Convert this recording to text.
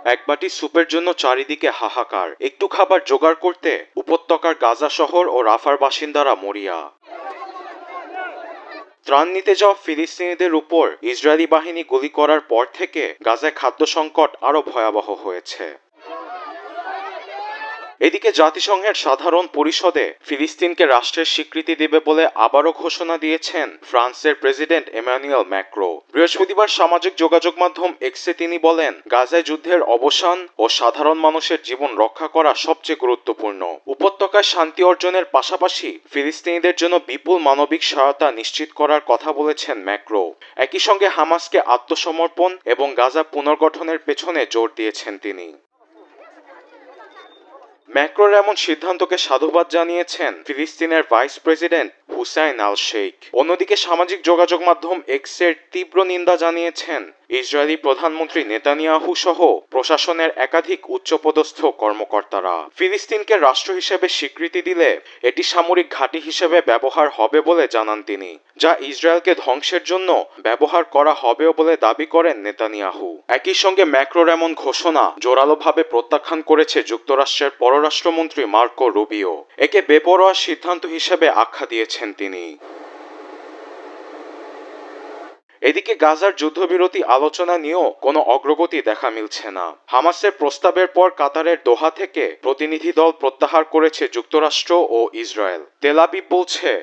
এক বাটি স্যুপের জন্য চারিদিকে হাহাকার। একটু খাবার জোগাড় করতে উপত্যকার গাজা শহর ও রাফার বাসিন্দারা মরিয়া। ত্রাণ নিতে যাওয়া ফিলিস্তিনিদের উপর ইসরায়েলি বাহিনী গুলি করার পর থেকে গাজায় খাদ্য সংকট আরও ভয়াবহ হয়েছে। এদিকে জাতিসংঘের সাধারণ পরিষদে ফিলিস্তিনকে রাষ্ট্রের স্বীকৃতি দেবে বলে আবারও ঘোষণা দিয়েছেন ফ্রান্সের প্রেসিডেন্ট এমানুয়েল ম্যাক্রো। বৃহস্পতিবার সামাজিক যোগাযোগ মাধ্যম এক্সে তিনি বলেন, গাজায় যুদ্ধের অবসান ও সাধারণ মানুষের জীবন রক্ষা করা সবচেয়ে গুরুত্বপূর্ণ। উপত্যকায় শান্তি অর্জনের পাশাপাশি ফিলিস্তিনিদের জন্য বিপুল মানবিক সহায়তা নিশ্চিত করার কথা বলেছেন ম্যাক্রো। একই সঙ্গে হামাসকে আত্মসমর্পণ এবং গাজা পুনর্গঠনের পেছনে জোর দিয়েছেন তিনি। ম্যাক্রোর এমন সিদ্ধান্তকে সাধুবাদ জানিয়েছেন ফিলিস্তিনের ভাইস প্রেসিডেন্ট হুসাইন আল শেখ। অন্যদিকে সামাজিক যোগাযোগ মাধ্যম এক্সের তীব্র নিন্দা জানিয়েছেন ইসরায়েলি প্রধানমন্ত্রী নেতানিয়াহু সহ প্রশাসনের একাধিক উচ্চপদস্থ কর্মকর্তারা। ফিলিস্তিনকে রাষ্ট্র হিসেবে স্বীকৃতি দিলে এটি সামরিক ঘাঁটি হিসেবে ব্যবহার হবে বলে জানান তিনি, যা ইসরায়েলকে ধ্বংসের জন্য ব্যবহার করা হবেও বলে দাবি করেন নেতানিয়াহু। একই সঙ্গে ম্যাক্রোর এমন ঘোষণা জোরালোভাবে প্রত্যাখ্যান করেছে যুক্তরাষ্ট্রের পররাষ্ট্রমন্ত্রী মার্কো রুবিও। একে বেপরোয়া সিদ্ধান্ত হিসেবে আখ্যা দিয়েছেন তিনি। এদিকে গাজার যুদ্ধবিরতি আলোচনা নিয়েও কোনো অগ্রগতি দেখা মিলছে না। হামাসের প্রস্তাবের পর কাতারের দোহা থেকে প্রতিনিধি দল প্রত্যাহার করেছে যুক্তরাষ্ট্র ও ইসরায়েল। তেল আবিব বলছে,